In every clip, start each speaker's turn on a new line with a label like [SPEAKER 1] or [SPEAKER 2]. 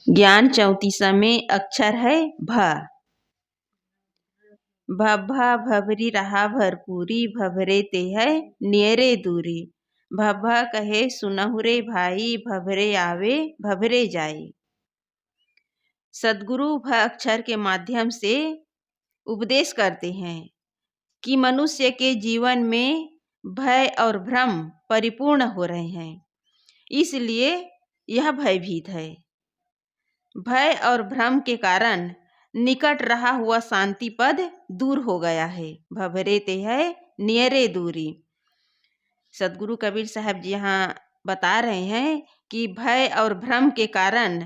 [SPEAKER 1] ज्ञान 34 में अक्षर है भ। भभा भभरी रहा भरपूरी, भभरे ते है नियरे दूरी। भभा कहे सुनहु रे भाई, भभरे आवे भभरे जाई। सदगुरु भ अक्षर के माध्यम से उपदेश करते हैं कि मनुष्य के जीवन में भय और भ्रम परिपूर्ण हो रहे हैं, इसलिए यह भयभीत है। भय और भ्रम के कारण निकट रहा हुआ शांति पद दूर हो गया है। भभरे ते है नियरे दूरी। सदगुरु कबीर साहब जी यहाँ बता रहे हैं कि भय और भ्रम के कारण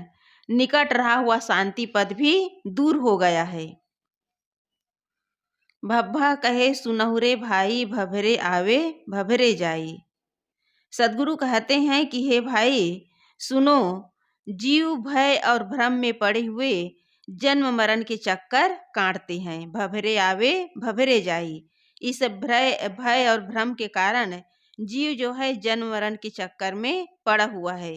[SPEAKER 1] निकट रहा हुआ शांति पद भी दूर हो गया है। भभा कहे सुनहु रे भाई, भभरे आवे भभरे जाई। सदगुरु कहते हैं कि हे भाई सुनो, जीव भय और भ्रम में पड़े हुए जन्म मरण के चक्कर काटते हैं। भभरे आवे भभरे जाई। इस भय और भ्रम के कारण जीव जो है जन्म मरण के चक्कर में पड़ा हुआ है।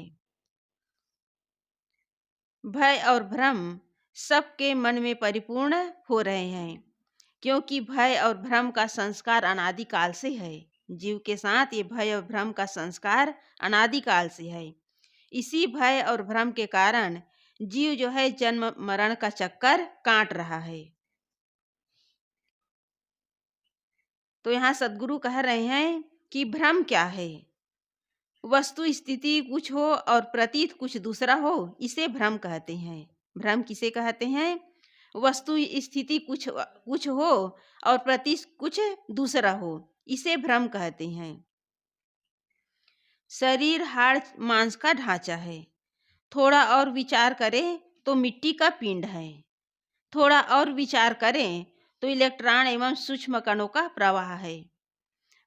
[SPEAKER 1] भय और भ्रम सबके मन में परिपूर्ण हो रहे हैं, क्योंकि भय और भ्रम का संस्कार अनादिकाल से है। जीव के साथ ये भय और भ्रम का संस्कार अनादिकाल से है। इसी भय और भ्रम के कारण जीव जो है जन्म मरण का चक्कर काट रहा है। तो यहाँ सदगुरु कह रहे हैं कि भ्रम क्या है? वस्तु स्थिति कुछ हो और प्रतीत कुछ दूसरा हो, इसे भ्रम कहते हैं। भ्रम किसे कहते हैं? वस्तु स्थिति कुछ हो और प्रतीत कुछ दूसरा हो, इसे भ्रम कहते हैं। शरीर हाड़ मांस का ढांचा है, थोड़ा और विचार करें तो मिट्टी का पिंड है। थोड़ा और विचार करें तो इलेक्ट्रॉन एवं सूक्ष्म कणों का प्रवाह है।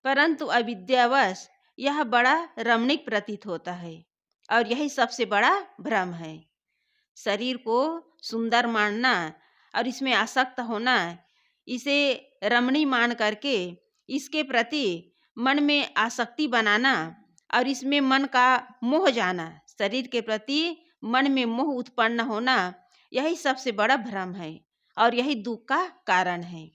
[SPEAKER 1] परंतु अविद्यावश यह बड़ा रमणीक प्रतीत होता है और यही सबसे बड़ा भ्रम है। शरीर को सुंदर मानना और इसमें आसक्त होना, इसे रमणीय मान करके इसके प्रति मन में आसक्ति बनाना और इसमें मन का मोह जाना, शरीर के प्रति मन में मोह उत्पन्न होना, यही सबसे बड़ा भ्रम है और यही दुख का कारण है।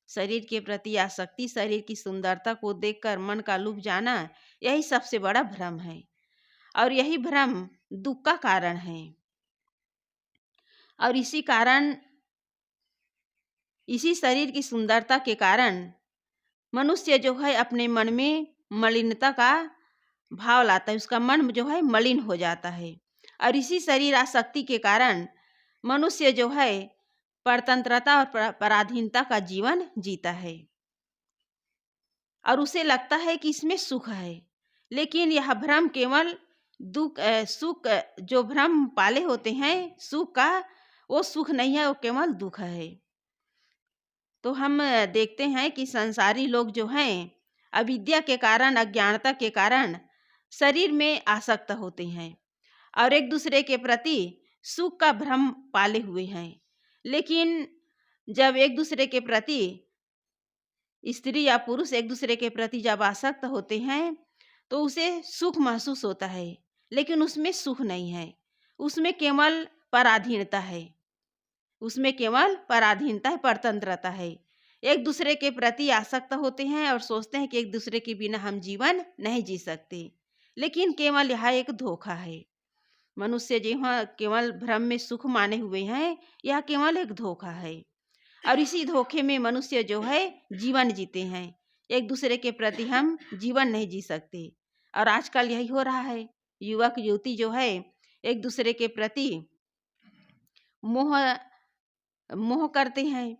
[SPEAKER 1] शरीर के प्रति आसक्ति, शरीर की सुंदरता को देखकर मन का लुभ जाना, यही सबसे बड़ा भ्रम है और यही भ्रम दुख का कारण है। और इसी शरीर की सुंदरता के कारण मनुष्य जो है अपने मन में मलिनता का भाव लाता है, उसका मन जो है मलिन हो जाता है। और इसी शरीर आसक्ति के कारण मनुष्य जो है परतंत्रता और पराधीनता का जीवन जीता है और उसे लगता है कि इसमें सुख है। लेकिन यह भ्रम केवल सुख, जो भ्रम पाले होते हैं सुख का, वो सुख नहीं है, वो केवल दुख है। तो हम देखते हैं कि संसारी लोग जो हैं अविद्या के कारण, अज्ञानता के कारण शरीर में आसक्त होते हैं और एक दूसरे के प्रति सुख का भ्रम पाले हुए हैं। लेकिन जब एक दूसरे के प्रति स्त्री या पुरुष एक दूसरे के प्रति जब आसक्त होते हैं तो उसे सुख महसूस होता है, लेकिन उसमें सुख नहीं है, उसमें केवल पराधीनता है, उसमें केवल पराधीनता है, परतंत्रता है। एक दूसरे के प्रति आसक्त होते हैं और सोचते हैं कि एक दूसरे के बिना हम जीवन नहीं जी सकते, लेकिन केवल यह एक धोखा है। मनुष्य जो केवल भ्रम में सुख माने हुए हैं, यह केवल एक धोखा है और इसी धोखे में मनुष्य जो है जीवन जीते हैं। एक दूसरे के प्रति हम जीवन नहीं जी सकते और आजकल यही हो रहा है। युवक युवती जो है एक दूसरे के प्रति मोह करते हैं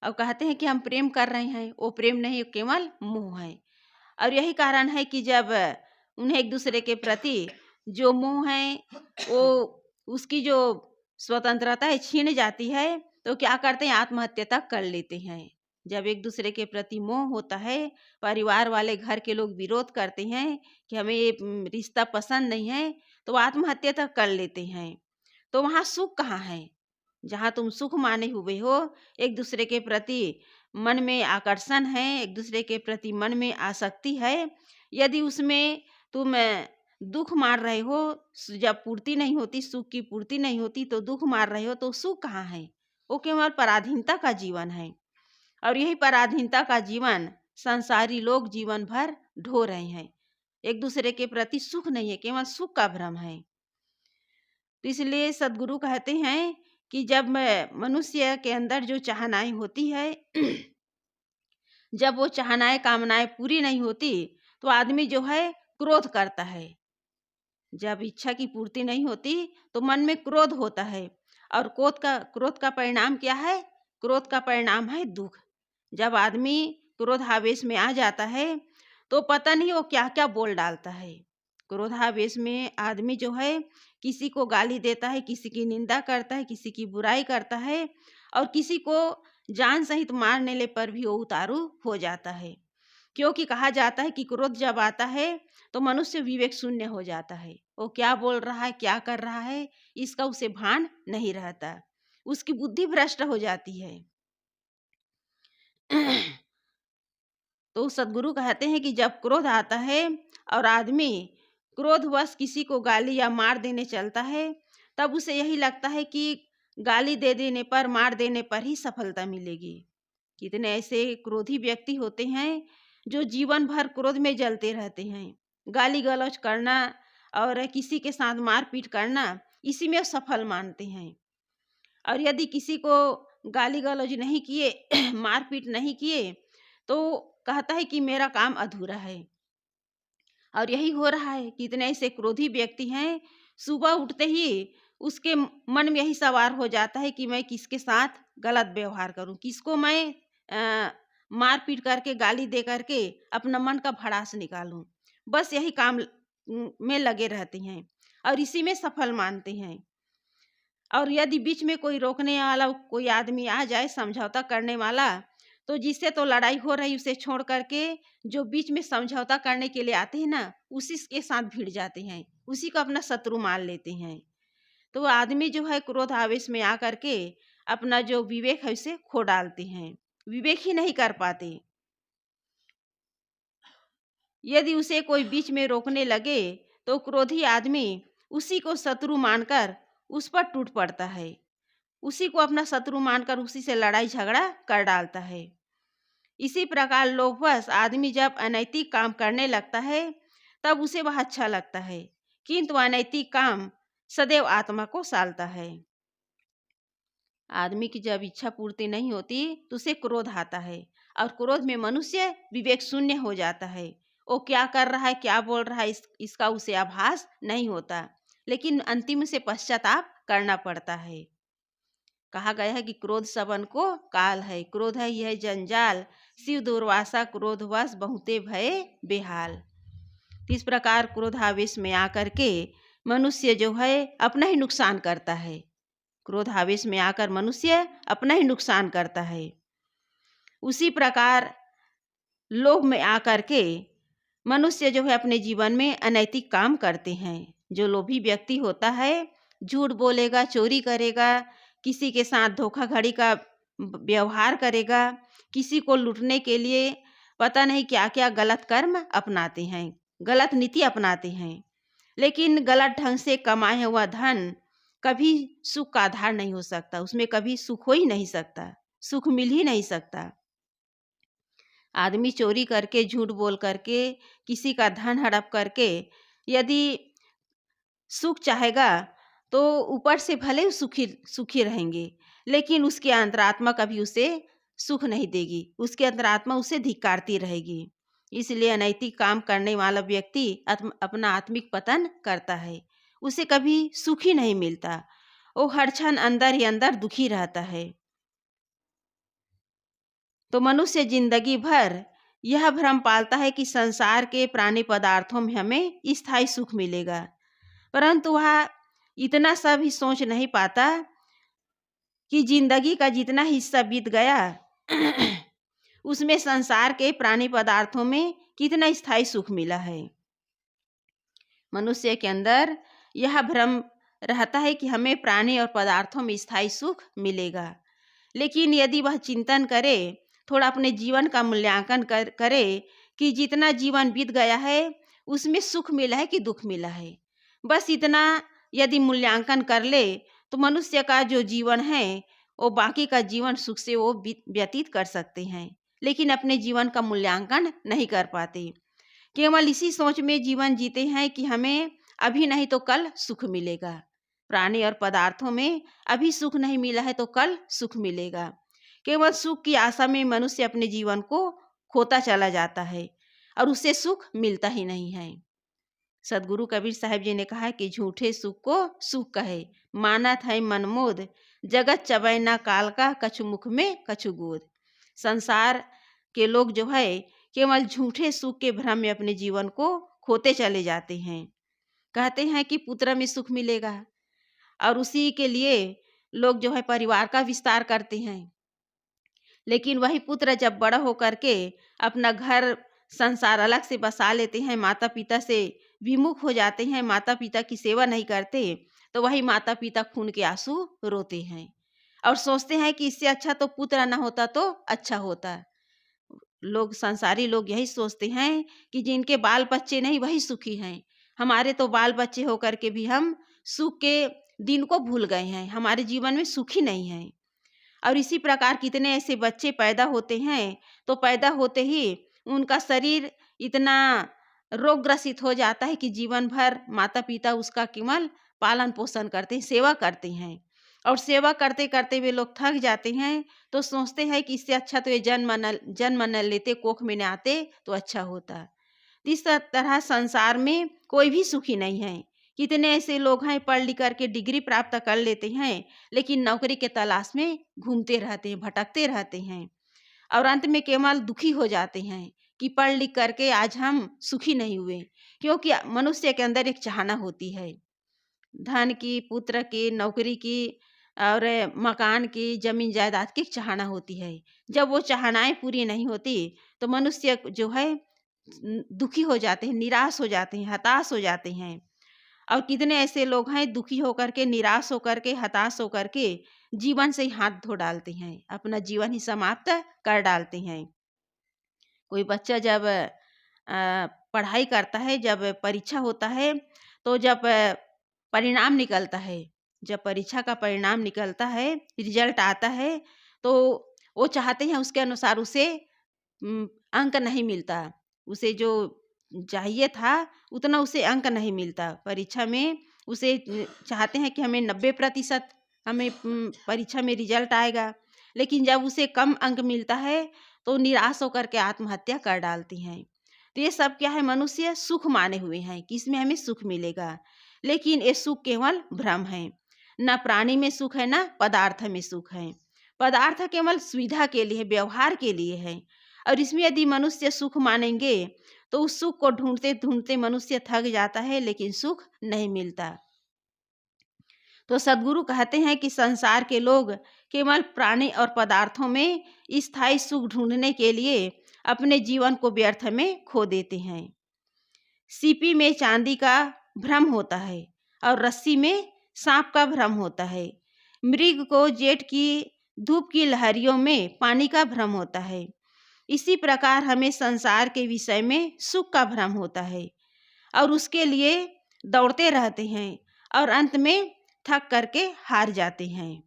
[SPEAKER 1] और कहते हैं कि हम प्रेम कर रहे हैं, वो प्रेम नहीं, केवल मोह है। और यही कारण है कि जब उन्हें एक दूसरे के प्रति जो मोह है, वो उसकी जो स्वतंत्रता है छीन जाती है, तो क्या करते हैं, आत्महत्या तक कर लेते हैं। जब एक दूसरे के प्रति मोह होता है, परिवार वाले, घर के लोग विरोध करते हैं कि हमें ये रिश्ता पसंद नहीं है, तो आत्महत्या तक कर लेते हैं। तो वहाँ सुख कहाँ है? जहाँ तुम सुख माने हुए हो, एक दूसरे के प्रति मन में आकर्षण है, एक दूसरे के प्रति मन में आसक्ति है, यदि उसमें तुम दुख मार रहे हो, जब पूर्ति नहीं होती, सुख की पूर्ति नहीं होती तो दुख मार रहे हो, तो सुख कहाँ है? वो केवल पराधीनता का जीवन है। और यही पराधीनता का जीवन संसारी लोग जीवन भर ढो रहे हैं। एक दूसरे के प्रति सुख नहीं है, केवल सुख का भ्रम है। तो इसलिए सदगुरु कहते हैं कि जब मनुष्य के अंदर जो चाहनाएं होती है जब वो चाहनाएं कामनाएं पूरी नहीं होती तो आदमी जो है क्रोध करता है। जब इच्छा की पूर्ति नहीं होती तो मन में क्रोध होता है, और क्रोध का परिणाम क्या है? क्रोध का परिणाम है दुख। जब आदमी क्रोधावेश में आ जाता है तो पता नहीं वो क्या क्या बोल डालता है। क्रोधावेश में आदमी जो है किसी को गाली देता है, किसी की निंदा करता है, किसी की बुराई करता है, और किसी को जान सहित मारने ले पर भी वो उतारू हो जाता है। क्योंकि कहा जाता है कि क्रोध जब आता है तो मनुष्य विवेक शून्य हो जाता है। वो क्या बोल रहा है, क्या कर रहा है, इसका उसे भान नहीं रहता, उसकी बुद्धि भ्रष्ट हो जाती है। तो सदगुरु कहते हैं कि जब क्रोध आता है और आदमी क्रोधवश किसी को गाली या मार देने चलता है, तब उसे यही लगता है कि गाली दे देने पर, मार देने पर ही सफलता मिलेगी। कितने ऐसे क्रोधी व्यक्ति होते हैं जो जीवन भर क्रोध में जलते रहते हैं। गाली गलौज करना और किसी के साथ मारपीट करना, इसी में सफल मानते हैं। और यदि किसी को गाली गलौज नहीं किए मारपीट नहीं किए तो कहता है कि मेरा काम अधूरा है। और यही हो रहा है। कितने ऐसे क्रोधी व्यक्ति हैं, सुबह उठते ही उसके मन में यही सवार हो जाता है कि मैं किसके साथ गलत व्यवहार करूं, किसको मैं मारपीट करके, गाली दे करके अपना मन का भड़ास निकालूं। बस यही काम में लगे रहते हैं और इसी में सफल मानते हैं। और यदि बीच में कोई रोकने वाला कोई आदमी आ जाए, समझौता करने वाला, तो जिससे तो लड़ाई हो रही उसे छोड़ करके जो बीच में समझौता करने के लिए आते हैं ना, उसी के साथ भिड़ जाते हैं, उसी को अपना शत्रु मान लेते हैं। तो आदमी जो है क्रोध आवेश में आकर के अपना जो विवेक है उसे खो डालते हैं, विवेक ही नहीं कर पाते। यदि उसे कोई बीच में रोकने लगे तो क्रोधी आदमी उसी को शत्रु मानकर उस पर टूट पड़ता है, उसी को अपना शत्रु मानकर उसी से लड़ाई झगड़ा कर डालता है। इसी प्रकार लोभवश आदमी जब अनैतिक काम करने लगता है तब उसे वह अच्छा लगता है, किंतु अनैतिक काम सदैव आत्मा को सालता है। आदमी की जब इच्छा पूर्ति नहीं होती तो उसे क्रोध आता है, और क्रोध में मनुष्य विवेक शून्य हो जाता है। वो क्या कर रहा है, क्या बोल रहा है, इसका उसे आभास नहीं होता, लेकिन अंतिम से पश्चाताप करना पड़ता है। कहा गया है कि क्रोध सबन को काल है, क्रोध है यह जंजाल, शिव दुर्वासा क्रोधवश बहुते भय बेहाल। इस प्रकार क्रोधावेश में आकर के मनुष्य जो है अपना ही नुकसान करता है। क्रोधावेश में आकर मनुष्य अपना ही नुकसान करता है। उसी प्रकार लोभ में आकर के मनुष्य जो है अपने जीवन में अनैतिक काम करते हैं। जो लोभी व्यक्ति होता है झूठ बोलेगा, चोरी करेगा, किसी के साथ धोखाधड़ी का व्यवहार करेगा, किसी को लूटने के लिए पता नहीं क्या क्या गलत कर्म अपनाते हैं, गलत नीति अपनाते हैं। लेकिन गलत ढंग से कमाया हुआ धन कभी सुख का आधार नहीं हो सकता, उसमें कभी सुख हो ही नहीं सकता, सुख मिल ही नहीं सकता। आदमी चोरी करके, झूठ बोल करके, किसी का धन हड़प करके यदि सुख चाहेगा तो ऊपर से भले सुखी सुखी रहेंगे, लेकिन उसकी अंतरात्मा कभी उसे सुख नहीं देगी, उसकी अंतरात्मा उसे धिक्कारती रहेगी। इसलिए अनैतिक काम करने वाला व्यक्ति अपना आत्मिक पतन करता है, उसे कभी सुख ही नहीं मिलता, वो हर क्षण अंदर ही अंदर दुखी रहता है। तो मनुष्य जिंदगी भर यह भ्रम पालता है कि संसार के प्राणी पदार्थों में हमें स्थायी सुख मिलेगा, परंतु वह इतना सब ही सोच नहीं पाता कि जिंदगी का जितना हिस्सा बीत गया उसमें संसार के प्राणी पदार्थों में कितना स्थायी सुख मिला है। मनुष्य के अंदर यह भ्रम रहता है कि हमें प्राणी और पदार्थों में स्थायी सुख मिलेगा, लेकिन यदि वह चिंतन करे, थोड़ा अपने जीवन का मूल्यांकन करे कि जितना जीवन बीत गया है उसमें सुख मिला है कि दुख मिला है। बस इतना यदि मूल्यांकन कर ले तो मनुष्य का जो जीवन है वो बाकी का जीवन सुख से वो व्यतीत कर सकते हैं, लेकिन अपने जीवन का मूल्यांकन नहीं कर पाते। केवल इसी सोच में जीवन जीते हैं कि हमें अभी नहीं तो कल सुख मिलेगा। प्राणी और पदार्थों में अभी सुख नहीं मिला है तो कल सुख मिलेगा। केवल सुख की आशा में मनुष्य अपने जीवन को खोता चला जाता है और उससे सुख मिलता ही नहीं है। सदगुरु कबीर साहब जी ने कहा कि झूठे सुख को सुख कहे, मानत है मनमोद, जगत चबै ना काल का, कछु मुख में कछु गोद। संसार के लोग जो है केवल झूठे सुख के भ्रम में अपने जीवन को खोते चले जाते हैं। कहते हैं कि पुत्र में सुख मिलेगा और उसी के लिए लोग जो है परिवार का विस्तार करते हैं, लेकिन वही पुत्र जब बड़ा होकर के अपना घर संसार अलग से बसा लेते हैं, माता पिता से विमुख हो जाते हैं, माता पिता की सेवा नहीं करते, तो वही माता पिता खून के आंसू रोते हैं और सोचते हैं कि इससे अच्छा तो पुत्र ना होता तो अच्छा होता। लोग संसारी लोग यही सोचते हैं कि जिनके बाल बच्चे नहीं वही सुखी हैं। हमारे तो बाल बच्चे होकर के भी हम सुख के दिन को भूल गए हैं, हमारे जीवन में सुख ही नहीं है। और इसी प्रकार कितने ऐसे बच्चे पैदा होते हैं तो पैदा होते ही उनका शरीर इतना रोग ग्रसित हो जाता है कि जीवन भर माता पिता उसका केवल पालन पोषण करते हैं, सेवा करते हैं और सेवा करते करते वे लोग थक जाते हैं तो सोचते हैं कि इससे अच्छा तो ये जन्म न लेते, कोख में न आते तो अच्छा होता। इस तरह संसार में कोई भी सुखी नहीं है। कितने ऐसे लोग हैं पढ़ लिख करके डिग्री प्राप्त कर लेते हैं, लेकिन नौकरी के तलाश में घूमते रहते हैं, भटकते रहते हैं और अंत में केवल दुखी हो जाते हैं कि पढ़ लिख करके आज हम सुखी नहीं हुए। क्योंकि मनुष्य के अंदर एक चाहना होती है, धन की, पुत्र की, नौकरी की और मकान की, जमीन जायदाद की चाहना होती है। जब वो चाहनाएं पूरी नहीं होती तो मनुष्य जो है दुखी हो जाते हैं, निराश हो जाते हैं, हताश हो जाते हैं। और कितने ऐसे लोग हैं दुखी होकर के, निराश होकर के, हताश होकर के जीवन से ही हाथ धो डालते हैं, अपना जीवन ही समाप्त कर डालते हैं। कोई बच्चा जब पढ़ाई करता है, जब परीक्षा होता है, तो जब परिणाम निकलता है, जब परीक्षा का परिणाम निकलता है, रिजल्ट आता है, तो वो चाहते हैं उसके अनुसार उसे अंक नहीं मिलता, उसे जो चाहिए था उतना उसे अंक नहीं मिलता। परीक्षा में उसे चाहते हैं कि हमें 90% हमें परीक्षा में रिजल्ट आएगा, लेकिन जब उसे कम अंक मिलता है तो निराश होकर के आत्महत्या कर डालती हैं। तो ये सब क्या है, मनुष्य सुख माने हुए हैं कि इसमें हमें सुख मिलेगा, लेकिन ये सुख केवल भ्रम है। न प्राणी में सुख है, न पदार्थ में सुख है। पदार्थ केवल सुविधा के लिए, व्यवहार के लिए है और इसमें यदि मनुष्य सुख मानेंगे तो उस सुख को ढूंढते ढूंढते मनुष्य थक जाता है, लेकिन सुख नहीं मिलता। तो सदगुरु कहते हैं कि संसार के लोग केवल प्राणी और पदार्थों में स्थायी सुख ढूंढने के लिए अपने जीवन को व्यर्थ में खो देते हैं। सीपी में चांदी का भ्रम होता है और रस्सी में सांप का भ्रम होता है। मृग को जेठ की धूप की लहरियों में पानी का भ्रम होता है। इसी प्रकार हमें संसार के विषय में सुख का भ्रम होता है और उसके लिए दौड़ते रहते हैं और अंत में थक करके हार जाते हैं।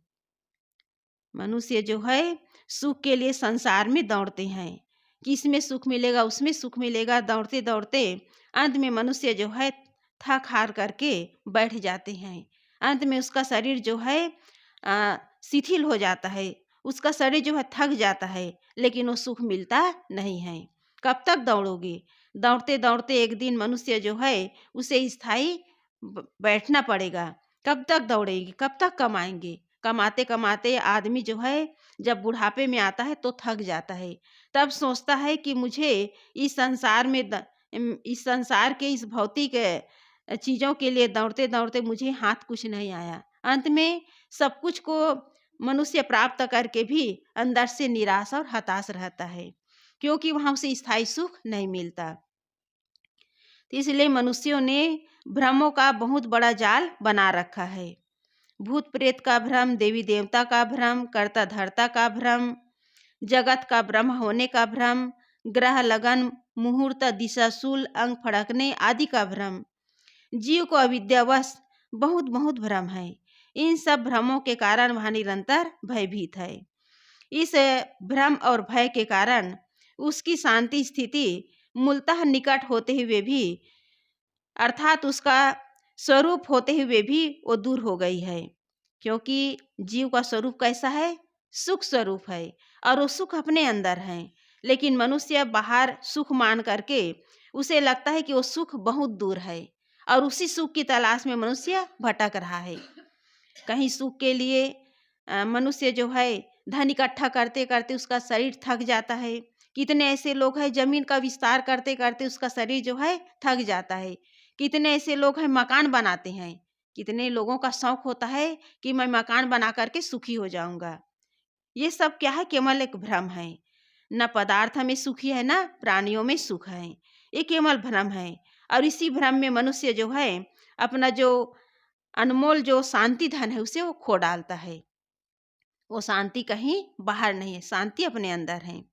[SPEAKER 1] मनुष्य जो है सुख के लिए संसार में दौड़ते हैं कि इसमें सुख मिलेगा, उसमें सुख मिलेगा, दौड़ते दौड़ते अंत में मनुष्य जो है थक हार करके बैठ जाते हैं। अंत में उसका शरीर जो है शिथिल हो जाता है, उसका शरीर जो है थक जाता है, लेकिन वो सुख मिलता नहीं है। कब तक दौड़ोगे? दौड़ते दौड़ते एक दिन मनुष्य जो है उसे स्थायी बैठना पड़ेगा। कब तक दौड़ेंगे, कब तक कमाएंगे? कमाते कमाते आदमी जो है जब बुढ़ापे में आता है तो थक जाता है, तब सोचता है कि मुझे इस संसार में इस संसार के इस भौतिक चीज़ों के लिए दौड़ते दौड़ते मुझे हाथ कुछ नहीं आया। अंत में सब कुछ को मनुष्य प्राप्त करके भी अंदर से निराश और हताश रहता है, क्योंकि वहाँ उसे स्थायी सुख नहीं मिलता। तो इसलिए मनुष्यों ने भ्रमों का बहुत बड़ा जाल बना रखा है। भूत प्रेत का भ्रम, देवी देवता का भ्रम, कर्ता धर्ता का भ्रम, जगत का ब्रह्म होने का भ्रम, ग्रह लगन, मुहूर्त, दिशाशूल, अंग फड़कने आदि का भ्रम। जीव को अविद्यावश बहुत बहुत भ्रम है। इन सब भ्रमों के कारण वह निरंतर भयभीत है। इस भ्रम और भय के कारण उसकी शांति स्थिति मूलतः निकट होते हुए भी, अर्थात उसका स्वरूप होते हुए भी वो दूर हो गई है। क्योंकि जीव का स्वरूप कैसा है? सुख स्वरूप है और वो सुख अपने अंदर है। लेकिन मनुष्य बाहर सुख मान करके उसे लगता है कि वो सुख बहुत दूर है और उसी सुख की तलाश में मनुष्य भटक रहा है। कहीं सुख के लिए मनुष्य जो है धन इकट्ठा करते करते उसका शरीर थक जाता है। कितने ऐसे लोग हैं जमीन का विस्तार करते करते उसका शरीर जो है थक जाता है। कितने ऐसे लोग हैं मकान बनाते हैं। कितने लोगों का शौक होता है कि मैं मकान बना करके सुखी हो जाऊंगा। ये सब क्या है? केवल एक भ्रम है। न पदार्थ में सुखी है, न प्राणियों में सुख है। ये केवल भ्रम है और इसी भ्रम में मनुष्य जो है अपना जो अनमोल जो शांति धन है उसे वो खो डालता है। वो शांति कहीं बाहर नहीं है, शांति अपने अंदर है।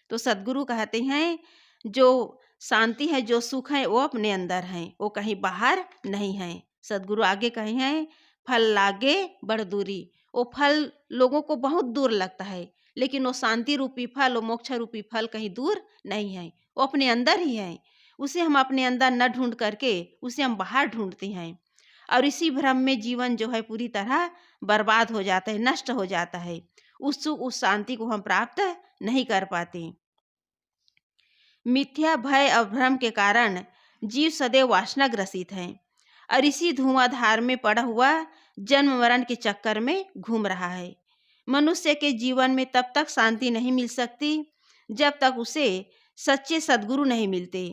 [SPEAKER 1] तो सद्गुरु कहते हैं जो शांति है, जो सुख है, वो अपने अंदर है, वो कहीं बाहर नहीं है। सद्गुरु आगे कहे हैं, फल लागे बड़ दूरी। वो फल लोगों को बहुत दूर लगता है, लेकिन वो शांति रूपी फल, वो मोक्ष रूपी फल कहीं दूर नहीं है, वो अपने अंदर ही है। उसे हम अपने अंदर न ढूंढ करके उसे हम बाहर ढूंढते हैं और इसी भ्रम में जीवन जो है पूरी तरह बर्बाद हो जाता है, नष्ट हो जाता है। उस सुख, उस शांति को हम प्राप्त नहीं कर पाते। मिथ्या भय और भ्रम के कारण जीव सदैव वासना ग्रसित है और इसी धुआंधार में पड़ा हुआ जन्म मरण के चक्कर में घूम रहा है। मनुष्य के जीवन में तब तक शांति नहीं मिल सकती जब तक उसे सच्चे सद्गुरु नहीं मिलते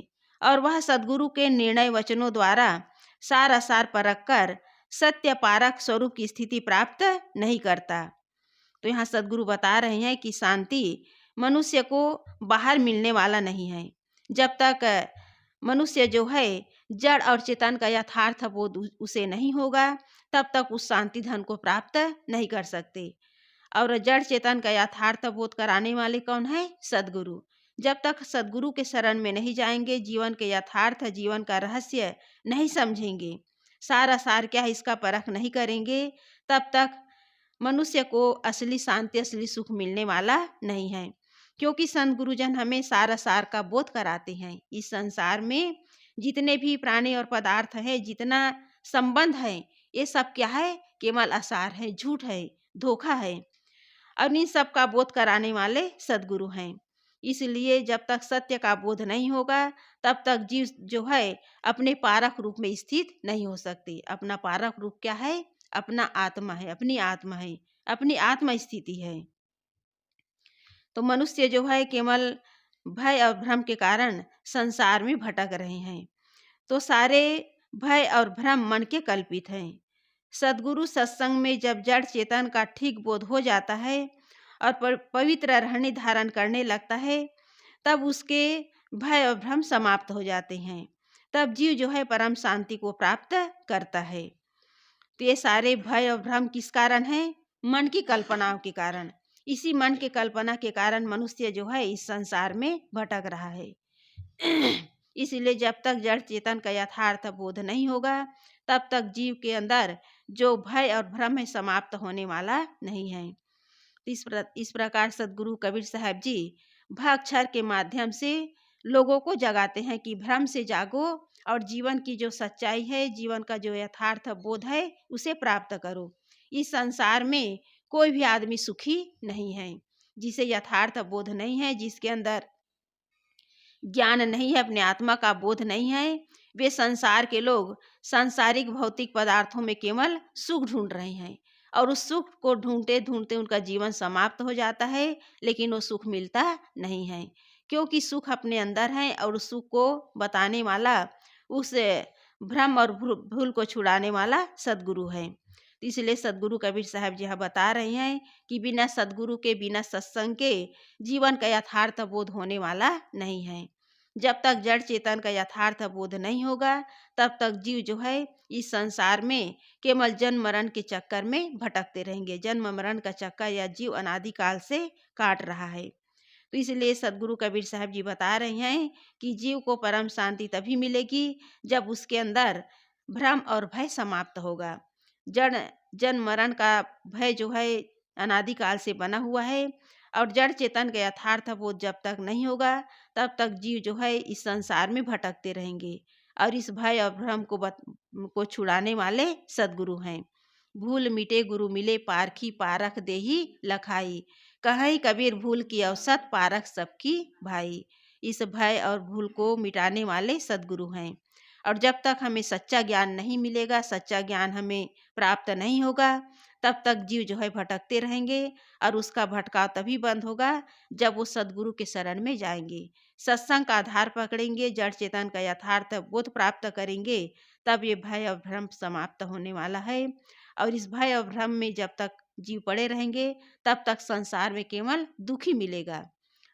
[SPEAKER 1] और वह सद्गुरु के निर्णय वचनों द्वारा सार असार परख कर सत्य पारक स्वरूप की स्थिति प्राप्त नहीं करता। तो यहाँ सद्गुरु बता रहे हैं कि शांति मनुष्य को बाहर मिलने वाला नहीं है। जब तक मनुष्य जो है जड़ और चेतन का यथार्थ बोध उसे नहीं होगा, तब तक उस शांति धन को प्राप्त नहीं कर सकते। और जड़ चेतन का यथार्थ बोध कराने वाले कौन है? सद्गुरु। जब तक सद्गुरु के शरण में नहीं जाएंगे, जीवन के यथार्थ, जीवन का रहस्य नहीं समझेंगे, सारा सार क्या है इसका परख नहीं करेंगे, तब तक मनुष्य को असली शांति, असली सुख मिलने वाला नहीं है। क्योंकि संत गुरुजन हमें सारा सार का बोध कराते हैं। इस संसार में जितने भी प्राणी और पदार्थ है, जितना संबंध है, ये सब क्या है? केवल आसार है, झूठ है, धोखा है और इन सब का बोध कराने वाले सद्गुरु हैं। इसलिए जब तक सत्य का बोध नहीं होगा, तब तक जीव जो है अपने पारक रूप में स्थित नहीं हो सकती। अपना पारक रूप क्या है? अपना आत्मा है, अपनी आत्मा है, अपनी आत्मा स्थिति है। तो मनुष्य जो है केवल भय और भ्रम के कारण संसार में भटक रहे हैं। तो सारे भय और भ्रम मन के कल्पित हैं। सद्गुरु सत्संग में जब जड़ चेतन का ठीक बोध हो जाता है और पवित्र रहनी धारण करने लगता है, तब उसके भय और भ्रम समाप्त हो जाते हैं। तब जीव जो है परम शांति को प्राप्त करता है। तो ये सारे भय और भ्रम किस कारण है? मन की कल्पनाओं के कारण। इसी मन के कल्पना के कारण मनुष्य जो है इस संसार में भटक रहा है। इसलिए जब तक जड़ चेतन का यथार्थ बोध नहीं होगा, तब तक जीव के अंदर जो भय और भ्रम है समाप्त होने वाला नहीं है। इस प्रकार सद्गुरु कबीर साहब जी भाक्षर के माध्यम से लोगों को जगाते हैं कि भ्रम से जागो और जीवन की जो सच्चाई है, जीवन का जो यथार्थ बोध है, उसे प्राप्त करो। इस संसार में कोई भी आदमी सुखी नहीं है जिसे यथार्थ बोध नहीं है, जिसके अंदर ज्ञान नहीं है, अपने आत्मा का बोध नहीं है। वे संसार के लोग सांसारिक भौतिक पदार्थों में केवल सुख ढूंढ रहे हैं और उस सुख को ढूंढते ढूंढते उनका जीवन समाप्त हो जाता है, लेकिन वो सुख मिलता नहीं है। क्योंकि सुख अपने अंदर है और उस सुख को बताने वाला, उस भ्रम और भूल को छुड़ाने वाला सद्गुरु है। इसलिए सद्गुरु कबीर साहब जी यहाँ बता रहे हैं कि बिना सद्गुरु के, बिना सत्संग के जीवन का यथार्थ बोध होने वाला नहीं है। जब तक जड़ चेतन का यथार्थ बोध नहीं होगा, तब तक जीव जो है इस संसार में केवल जन्म मरण के चक्कर में भटकते रहेंगे। जन्म मरण का चक्कर या जीव अनादिकाल से काट रहा है। तो इसलिए सदगुरु कबीर साहब जी बता रहे हैं कि जीव को परम शांति तभी मिलेगी जब उसके अंदर भ्रम और भय समाप्त होगा। जड़ जन्म मरण का भय जो है अनादिकाल से बना हुआ है, और जड़ चेतन का यथार्थ बोध जब तक नहीं होगा तब तक जीव जो है इस संसार में भटकते रहेंगे। और इस भय और भ्रम को छुड़ाने वाले सदगुरु हैं। भूल मिटे गुरु मिले पारखी पारख देही लखाई, कहीं कबीर भूल की औसत पारख सबकी भाई। इस भय और भूल को मिटाने वाले सदगुरु हैं। और जब तक हमें सच्चा ज्ञान नहीं मिलेगा, सच्चा ज्ञान हमें प्राप्त नहीं होगा, तब तक जीव जो है भटकते रहेंगे। और उसका भटकाव तभी बंद होगा जब वो सदगुरु के शरण में जाएंगे, सत्संग का आधार पकड़ेंगे, जड़ चेतन का यथार्थ बोध प्राप्त करेंगे, तब ये भय और भ्रम समाप्त होने वाला है। और इस भय और भ्रम में जब तक जीव पड़े रहेंगे तब तक संसार में केवल दुख ही मिलेगा।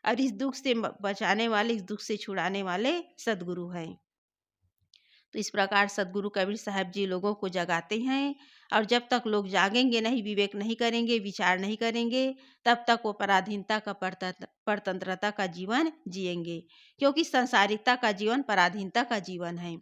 [SPEAKER 1] और इस दुख से बचाने वाले, इस दुख से छुड़ाने वाले सदगुरु हैं। तो इस प्रकार सदगुरु कबीर साहब जी लोगों को जगाते हैं। और जब तक लोग जागेंगे नहीं, विवेक नहीं करेंगे, विचार नहीं करेंगे, तब तक वो पराधीनता का परतंत्रता का जीवन जिएंगे। क्योंकि संसारिकता का जीवन पराधीनता का जीवन है।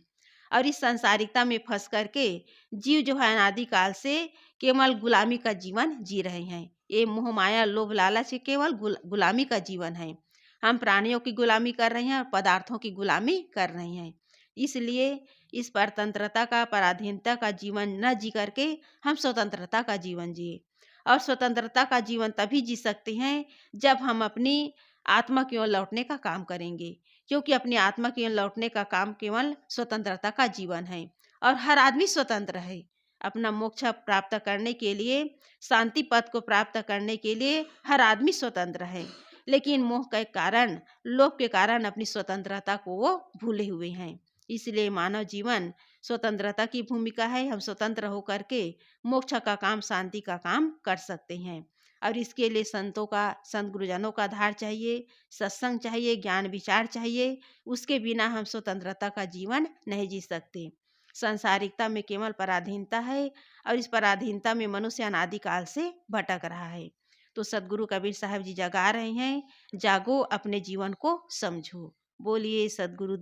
[SPEAKER 1] और इस संसारिकता में फंस करके जीव जो है अनादिकाल से केवल गुलामी का जीवन जी रहे हैं। ये मोह माया लोभ लालच केवल गुलामी का जीवन है। हम प्राणियों की गुलामी कर रहे हैं और पदार्थों की गुलामी कर रहे हैं। इसलिए इस परतंत्रता का, पराधीनता का जीवन न जी करके हम स्वतंत्रता का जीवन जिए। और स्वतंत्रता का जीवन तभी जी सकते हैं जब हम अपनी आत्मा की ओर लौटने का काम करेंगे। क्योंकि अपनी आत्मा की ओर लौटने का काम केवल स्वतंत्रता का जीवन है। और हर आदमी स्वतंत्र है। अपना मोक्ष प्राप्त करने के लिए, शांति पद को प्राप्त करने के लिए हर आदमी स्वतंत्र है। लेकिन मोह के कारण, लोभ के कारण अपनी स्वतंत्रता को वो भूले हुए हैं। इसलिए मानव जीवन स्वतंत्रता की भूमिका है। हम स्वतंत्र होकर के मोक्ष का काम, शांति का काम कर सकते हैं। और इसके लिए संतों का, संत गुरुजनों का आधार चाहिए, सत्संग चाहिए, ज्ञान विचार चाहिए। उसके बिना हम स्वतंत्रता का जीवन नहीं जी सकते। संसारिकता में केवल पराधीनता है। और इस पराधीनता में मनुष्य अनादिकाल से भटक रहा है। तो सदगुरु कबीर साहब जी जगा रहे हैं, जागो अपने जीवन को समझो। बोलिए सदगुरु